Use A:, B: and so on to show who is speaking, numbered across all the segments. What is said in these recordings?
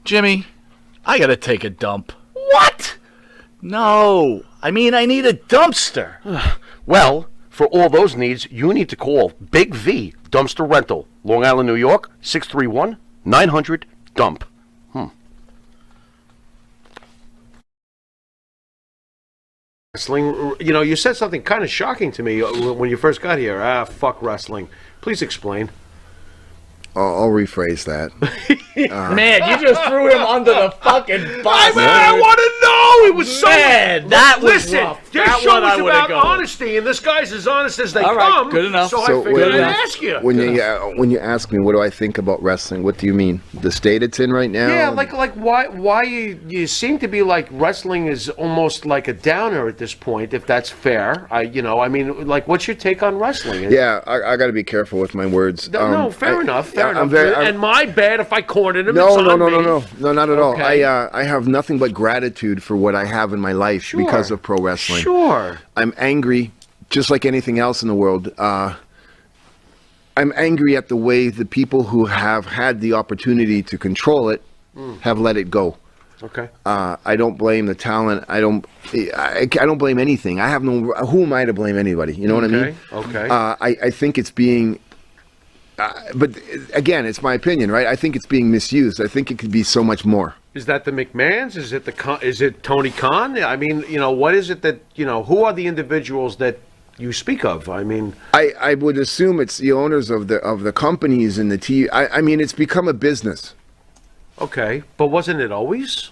A: Jimmy, I gotta take a dump.
B: What?
A: No, I mean I need a dumpster.
B: Well, for all those needs, you need to call Big V Dumpster Rental, Long Island, New York, 631-900-DUMP. Wrestling, you said something kind of shocking to me when you first got here. Fuck wrestling. Please explain.
C: I'll rephrase that.
D: Man, you just threw him under the fucking bus.
B: I want to know. It was so.
D: Man, that was rough.
B: This
D: That
B: show
D: one I
B: is
D: would've
B: about
D: gone.
B: honesty, and this guy's as honest as they
D: All right,
B: come.
D: good enough.
B: So I
C: So
B: figured
C: when-
B: I'd ask you.
C: When you ask me, what do I think about wrestling? What do you mean? The state it's in right now?
B: Yeah, like why you seem to be like wrestling is almost like a downer at this point, if that's fair. I mean, like, what's your take on wrestling?
C: Yeah, I got to be careful with my words.
B: No, fair enough.
C: I'm
B: And my bad if I cornered him.
C: No,
B: it's
C: no,
B: on
C: no,
B: me.
C: no, not at all.
B: Okay.
C: I have nothing but gratitude for what I have in my life because of pro wrestling.
B: Sure.
C: I'm angry, just like anything else in the world. I'm angry at the way the people who have had the opportunity to control it have let it go.
B: Okay.
C: I don't blame the talent. I don't blame anything. I have no. Who am I to blame anybody? You know what I mean?
B: Okay.
C: I think it's being. But again, it's my opinion, right? I think it's being misused. I think it could be so much more.
B: Is that the McMahons? Is it Tony Khan? I mean, what is it that who are the individuals that you speak of? I mean,
C: I would assume it's the owners of the companies and the TV. I mean, it's become a business.
B: okay, but wasn't it always?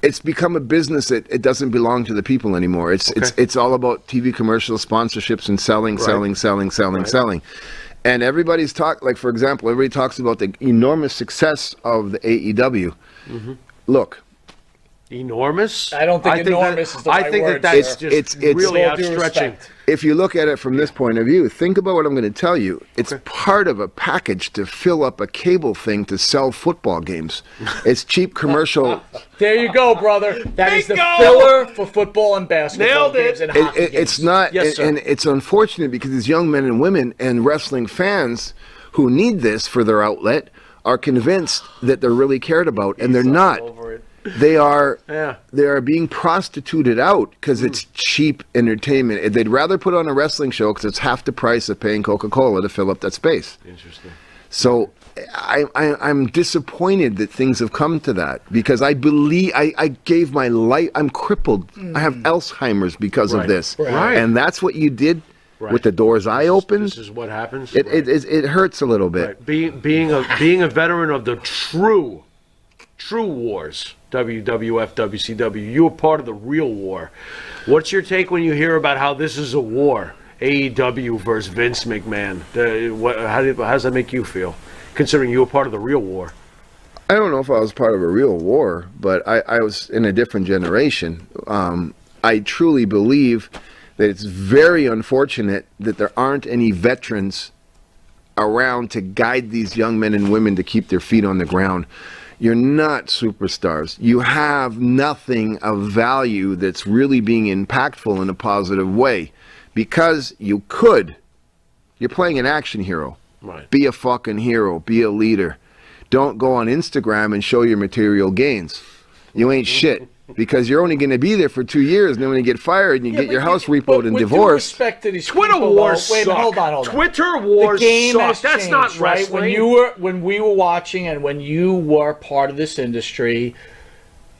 C: It's become a business that it doesn't belong to the people anymore. It's all about TV commercials, sponsorships, and selling. And everybody's like, for example, everybody talks about the enormous success of the AEW.
B: Mm-hmm.
C: Look,
B: enormous.
D: I don't think enormous is the right
B: I think
D: word,
B: that's
D: sir.
B: just
C: it's
B: really
D: With all due
B: outstretching.
D: respect.
C: if you look at it from this point of view, think about what I'm going to tell you. It's part of a package to fill up a cable thing to sell football games. It's cheap commercial.
D: There you go, brother. That is the
B: Bingo!
D: filler for football and basketball
B: Nailed it.
D: games and hockey games.
C: It's not,
B: Yes, sir.
C: and it's unfortunate because these young men and women and wrestling fans who need this for their outlet are convinced that they're really cared about, and they're not.
D: Over it.
C: They are
B: Yeah.
C: they are being prostituted out because it's cheap entertainment. They'd rather put on a wrestling show because it's half the price of paying Coca-Cola to fill up that space.
B: Interesting.
C: So I'm disappointed that things have come to that because I believe I gave my life. I'm crippled. I have Alzheimer's because
B: Right.
C: of this.
B: Right.
C: And that's what you did
B: Right.
C: with the doors I opened.
B: This is what happens.
C: It hurts a little bit.
B: Right. Being a veteran of the true wars, WWF, WCW, you were part of the real war. What's your take when you hear about how this is a war? AEW versus Vince McMahon. How does that make you feel, considering you were part of the real war?
C: I don't know if I was part of a real war, but I was in a different generation. I truly believe that it's very unfortunate that there aren't any veterans around to guide these young men and women to keep their feet on the ground. You're not superstars. You have nothing of value that's really being impactful in a positive way because you could. You're playing an action hero.
B: Right.
C: Be a fucking hero. Be a leader. Don't go on Instagram and show your material gains. You ain't shit. Because you're only going to be there for 2 years, and then when you get fired and you get your house repoed and
D: With due
C: divorced.
D: respect to these
B: Twitter
D: people,
B: wars
D: though, wait,
B: suck.
D: hold on.
B: Twitter
D: The
B: wars
D: game
B: suck.
D: has
B: That's
D: changed,
B: not
D: right?
B: wrestling.
D: When we were watching and when you were part of this industry,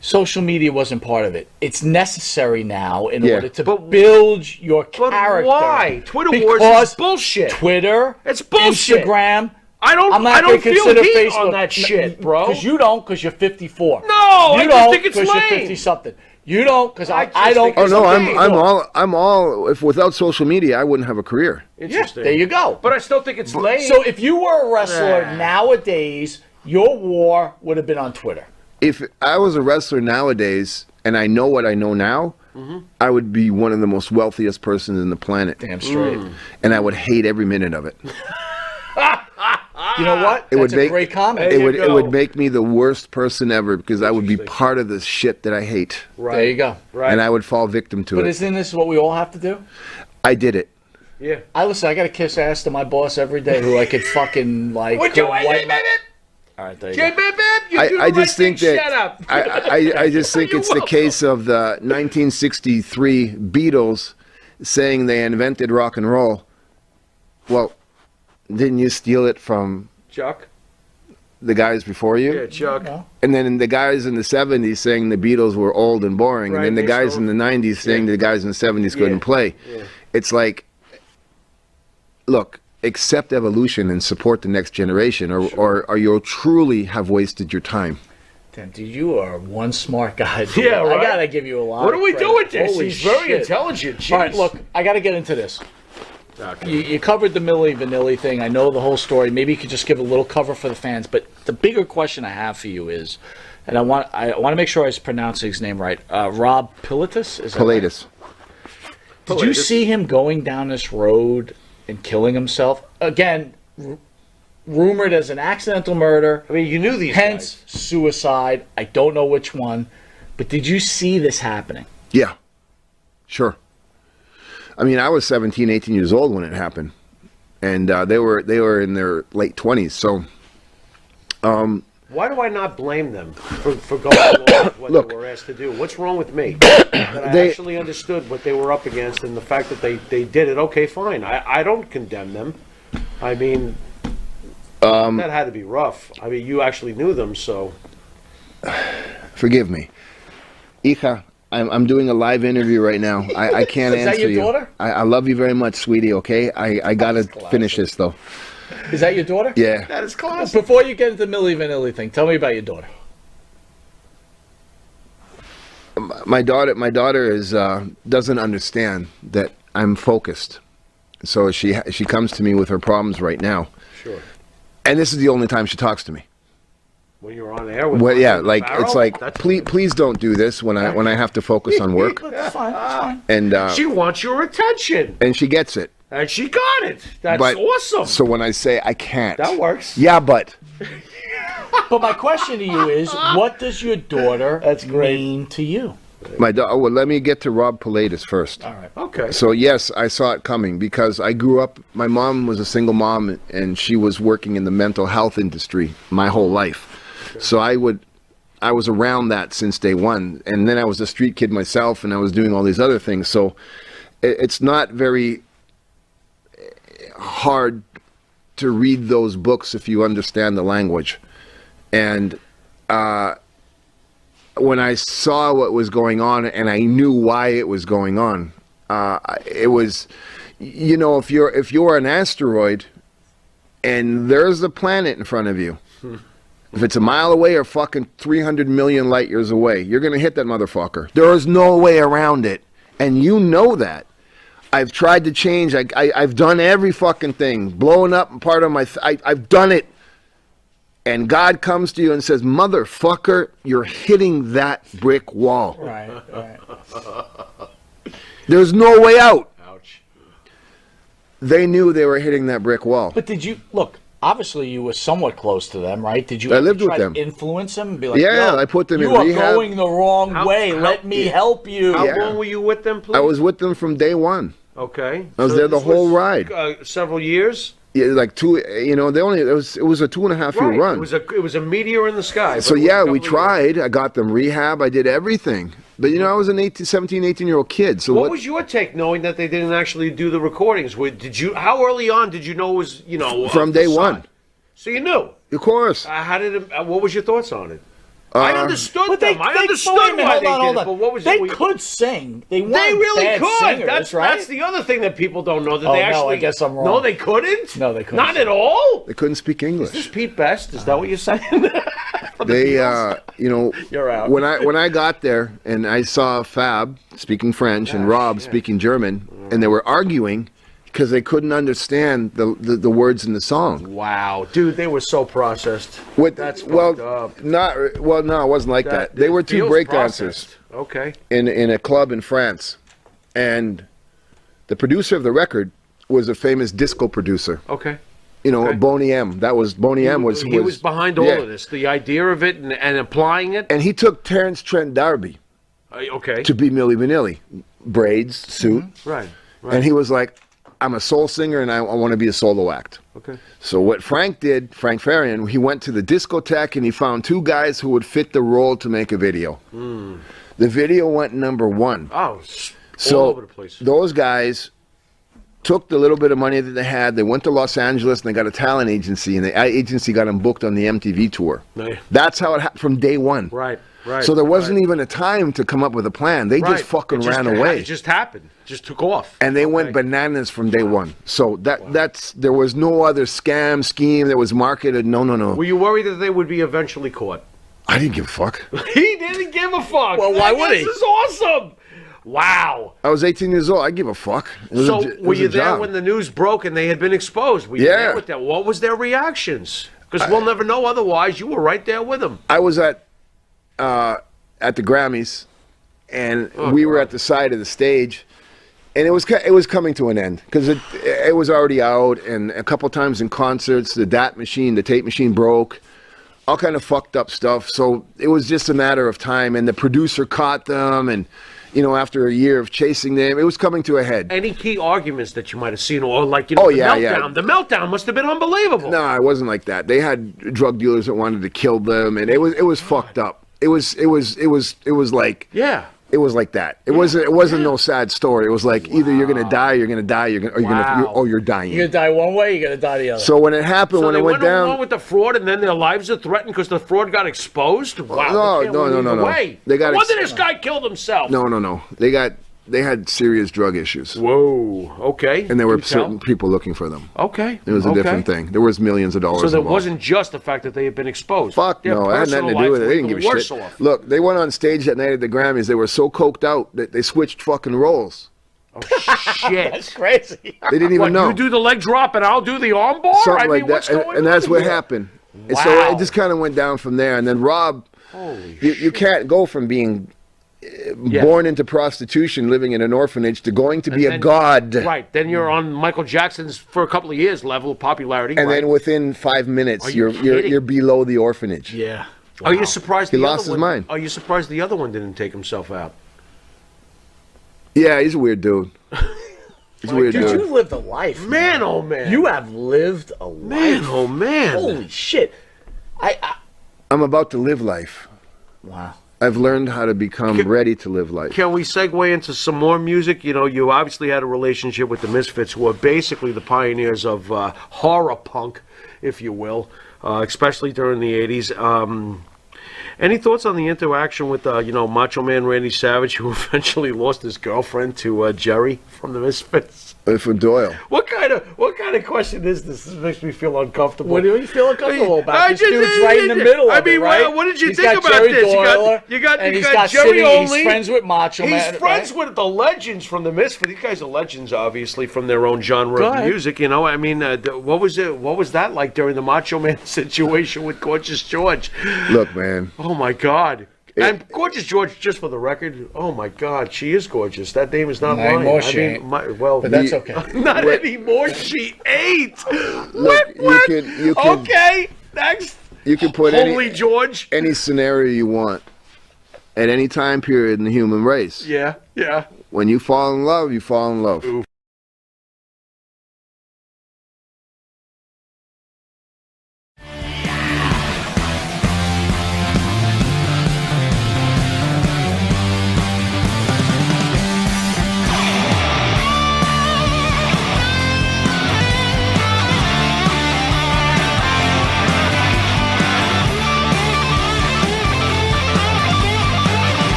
D: social media wasn't part of it. It's necessary now in order to build your character.
B: But why? Twitter wars
D: Because
B: is bullshit.
D: Twitter,
B: It's bullshit.
D: Instagram.
B: I'm
D: not
B: not
D: gonna
B: feel
D: consider
B: heat
D: Facebook
B: on that shit, bro.
D: Because you don't, because you're 54.
B: No, I
D: you
B: just
D: don't,
B: think it's
D: because you're
B: lame.
D: 50 something. You don't, because I
B: just
D: don't.
B: think
C: Oh
B: it's
C: no,
B: okay.
C: I'm all. If without social media, I wouldn't have a career.
B: Interesting.
D: There you go.
B: But I still think it's lame.
D: So if you were a wrestler nowadays, your war would have been on Twitter.
C: If I was a wrestler nowadays, and I know what I know now, I would be one of the most wealthiest persons in the planet.
D: Damn straight.
C: And I would hate every minute of it.
D: You know what?
C: It
D: That's
C: would
D: a
C: make
D: great comment.
C: it would make me the worst person ever because I would be part of the shit that I hate,
D: There you go.
B: Right.
C: and I would fall victim to
D: But
C: it.
D: isn't this what we all have to do?
C: I did it.
B: Yeah.
D: I got to kiss ass to my boss every day who I could fucking like.
B: Would you
D: wipe my- All right, there you
B: Jim,
D: go.
B: you do
C: I
B: the
C: just
B: right thing.
C: think that
B: Shut up.
C: I just think
B: You're
C: it's the
B: welcome.
C: case of the 1963 Beatles saying they invented rock and roll. Well, didn't you steal it from
B: Chuck.
C: the guys before you?
B: Yeah, Chuck.
D: No.
C: And then the guys in the 70s saying the Beatles were old and boring,
B: Right,
C: and then the
B: they
C: guys
B: stole-
C: in the 90s saying the guys in the 70s
B: Yeah.
C: couldn't play.
B: Yeah.
C: It's like, look, accept evolution and support the next generation, or you'll truly have wasted your time.
D: Damn, dude, you are one smart guy. Dude.
B: Yeah, right?
D: I gotta give you a lot.
B: What
D: of
B: do we
D: credit.
B: do with this?
D: Holy
B: He's very
D: shit.
B: intelligent.
D: All right,
B: Jeez.
D: look, I gotta get into this.
B: Okay.
D: You covered the Milli Vanilli thing. I know the whole story. Maybe you could just give a little cover for the fans. But the bigger question I have for you is, and I want to make sure I was pronouncing his name right. Rob Pilatus? Is that right?
C: Pilatus.
D: Did you see him going down this road and killing himself? Again, rumored as an accidental murder.
B: I mean, you knew these
D: Hence,
B: guys.
D: suicide. I don't know which one. But did you see this happening?
C: Yeah, sure. I mean, I was 17, 18 years old when it happened, and they were in their late 20s. So,
B: Why do I not blame them for going along with what
C: Look.
B: they were asked to do? What's wrong with me? That I
C: They-
B: actually understood what they were up against and the fact that they did it. Okay, fine. I don't condemn them. I mean, that had to be rough. I mean, you actually knew them, so.
C: forgive me, Hija. I'm doing a live interview right now. I can't
D: Is that
C: answer
D: your
C: you.
D: daughter?
C: I love you very much, sweetie. Okay, I gotta finish this though.
D: Is that your daughter?
C: Yeah.
B: That is classic.
D: Before you get into the Milli Vanilli thing, tell me about your daughter.
C: My daughter is doesn't understand that I'm focused, so she comes to me with her problems right now,
B: Sure.
C: and this is the only time she talks to me.
B: When you were on air with
C: Well, yeah,
B: Vampiro,
C: like it's like
B: that's-
C: please don't do this when I have to focus on work,
D: That's fine. That's fine.
C: and
B: She wants your attention,
C: she gets it.
B: and she got it. That's
C: But
B: awesome.
C: so when I say I can't,
B: That works.
C: yeah, but
D: But my question to you is, what does your daughter mean to you?
C: my daughter. Well, let me get to Rob Pilatus first.
D: All right.
B: Okay.
C: So yes, I saw it coming because I grew up. My mom was a single mom, and she was working in the mental health industry my whole life. So I was around that since day one, and then I was a street kid myself, and I was doing all these other things. So it's not very hard to read those books if you understand the language. And when I saw what was going on, and I knew why it was going on, it was, if you're an asteroid, and there's a planet in front of you. If it's a mile away or fucking 300 million light years away, you're going to hit that motherfucker. There is no way around it. And you know that. I've tried to change. I've done every fucking thing. Blowing up part of my... I've done it. And God comes to you and says, motherfucker, you're hitting that brick wall.
D: Right.
C: There's no way out.
B: Ouch.
C: They knew they were hitting that brick wall.
D: But did you look? Obviously, you were somewhat close to them, right? Did you?
C: I lived with
D: try to
C: them.
D: influence them and be like,
C: Yeah,
D: "Yo,
C: I put them in
D: you are
C: rehab."
D: going the wrong way. Let me help you."
B: How
C: Yeah.
B: long were you with them, please?
C: I was with them from day one.
B: Okay.
C: I was there the
B: this
C: whole
B: was,
C: ride.
B: Several years.
C: Yeah, like two. They only it was a 2.5 year
B: Right.
C: run.
B: It was a meteor in the sky.
C: So
B: but it was a
C: yeah,
B: couple
C: we
B: of years.
C: tried. I got them rehab. I did everything. But I was an 17, 18-year-old kid. So
B: What was your take, knowing that they didn't actually do the recordings? How early on did you know it was
C: From day one.
B: So you knew.
C: Of course.
B: How did it? What was your thoughts on it? I understood
D: But
B: them. I understood why they did it. But what was
D: they
B: it?
D: could sing. They weren't
B: They really
D: bad
B: could.
D: singers,
B: That's
D: right?
B: the other thing that people don't know. That
D: Oh,
B: they
D: no,
B: actually.
D: I guess I'm wrong.
B: No, they couldn't.
D: No, they couldn't
B: Not
D: sing.
B: at all.
C: They couldn't speak
B: Is
C: English.
B: this Pete Best? Is that what you're saying?
C: They,
B: You're out.
C: when I got there and I saw Fab speaking French and Rob speaking German, and they were arguing because they couldn't understand the words in the song.
B: Wow, dude, they were so processed. That's fucked up.
C: No, it wasn't like that. They were two
B: feels
C: breakdancers
B: processed. Okay.
C: in a club in France, and the producer of the record was a famous disco producer.
B: Okay.
C: Boney M. That was Boney M.
B: He was behind all
C: yeah.
B: of this, the idea of it and applying it.
C: And he took Terence Trent D'Arby
B: Okay.
C: to be Milli Vanilli, braids, suit,
B: Right.
C: and he was like, I'm a soul singer and I want to be a solo act.
B: Okay.
C: So what Frank did, Frank Farian, he went to the discotheque and he found 2 guys who would fit the role to make a video. The video went #1.
B: Oh,
C: So
B: all over the place.
C: those guys took the little bit of money that they had. They went to Los Angeles and they got a talent agency, and the agency got them booked on the MTV tour.
B: Nice.
C: That's how it happened from day one.
B: Right. Right.
C: So there wasn't even a time to come up with a plan. They just fucking ran away.
B: It just happened. Just took off.
C: And they went bananas from day one. So there was no other scam scheme that was marketed. No.
B: Were you worried that they would be eventually caught?
C: I didn't give a fuck.
B: He didn't give a fuck.
D: Well, why would he?
B: This is awesome. Wow.
C: I was 18 years old. I give a fuck.
B: So were you there when the news broke and they had been exposed? Were you there with them? What was their reactions? Because we'll never know otherwise. You were right there with them.
C: I was at the Grammys, and we were at the side of the stage, and it was coming to an end because it was already out, and a couple times in concerts the tape machine broke, all kind of fucked up stuff. So it was just a matter of time, and the producer caught them, and after a year of chasing them, it was coming to a head.
B: Any key arguments that you might have seen, or the meltdown?
C: Yeah.
B: The meltdown must have been unbelievable.
C: No, it wasn't like that. They had drug dealers that wanted to kill them, and it was fucked up. It was like it was like that. It wasn't no sad story. It was like either you're gonna die, you're dying.
D: You're gonna die one way, you're gonna die the other.
C: So when it happened, when it went down,
B: along with the fraud, and then their lives are threatened because the fraud got exposed. Wow!
C: No.
B: Way.
C: They got.
B: No wonder this guy killed himself.
C: No. They had serious drug issues.
B: Whoa. Okay.
C: And there were certain people looking for them.
B: Okay.
C: It was a different thing. There was millions of dollars.
B: So there
C: involved.
B: wasn't just the fact that they had been exposed.
C: Fuck no, it had nothing to do with it. They didn't give a shit. Look, they went on stage that night at the Grammys. They were so coked out that they switched fucking roles.
B: Oh shit!
D: That's crazy.
C: They didn't even know.
B: You do the leg drop and I'll do the arm bar.
C: Something like that, and that's what happened.
B: Wow.
C: And so it just kind of went down from there. And then Rob, you can't go from being born into prostitution, living in an orphanage, to going to be a god.
B: Right. Then you're on Michael Jackson's for a couple of years level of popularity.
C: And then within 5 minutes, you're below the orphanage.
D: Yeah.
B: Wow. Are you surprised
C: he lost his mind?
B: Are you surprised the other one didn't take himself out?
C: Yeah, he's a weird dude. He's a weird dude.
D: Dude, you've lived a life.
B: Man, oh man.
D: You have lived a life.
B: Man, oh man.
D: Holy shit.
C: I'm about to live life.
D: Wow.
C: I've learned how to become ready to live life.
B: Can we segue into some more music? You obviously had a relationship with the Misfits, who are basically the pioneers of horror punk, if you will, especially during the 80s. Any thoughts on the interaction with, Macho Man Randy Savage, who eventually lost his girlfriend to Jerry from the Misfits?
C: From Doyle.
B: What kind of question is this? This makes me feel uncomfortable.
D: What do you feel uncomfortable about? This dude's right in the middle of it, right?
B: What did you
D: He's
B: think
D: got
B: about
D: Jerry
B: this?
D: Doyle,
B: You got
D: Jerry
B: Jerry only.
D: He's friends with Macho Man.
B: He's friends with the legends from the Misfits. These guys are legends, obviously, from their own genre of music. What was it? What was that like during the Macho Man situation with Gorgeous George?
C: Look, man.
B: Oh my God. And Gorgeous George, just for the record, oh my God, she is gorgeous. That name is not mine.
D: But that's okay.
B: Not anymore. She ain't.
C: Look, you can.
B: Okay, next.
C: You can put any scenario you want at any time period in the human race.
B: Yeah.
C: When you fall in love, you fall in love.
B: Oof.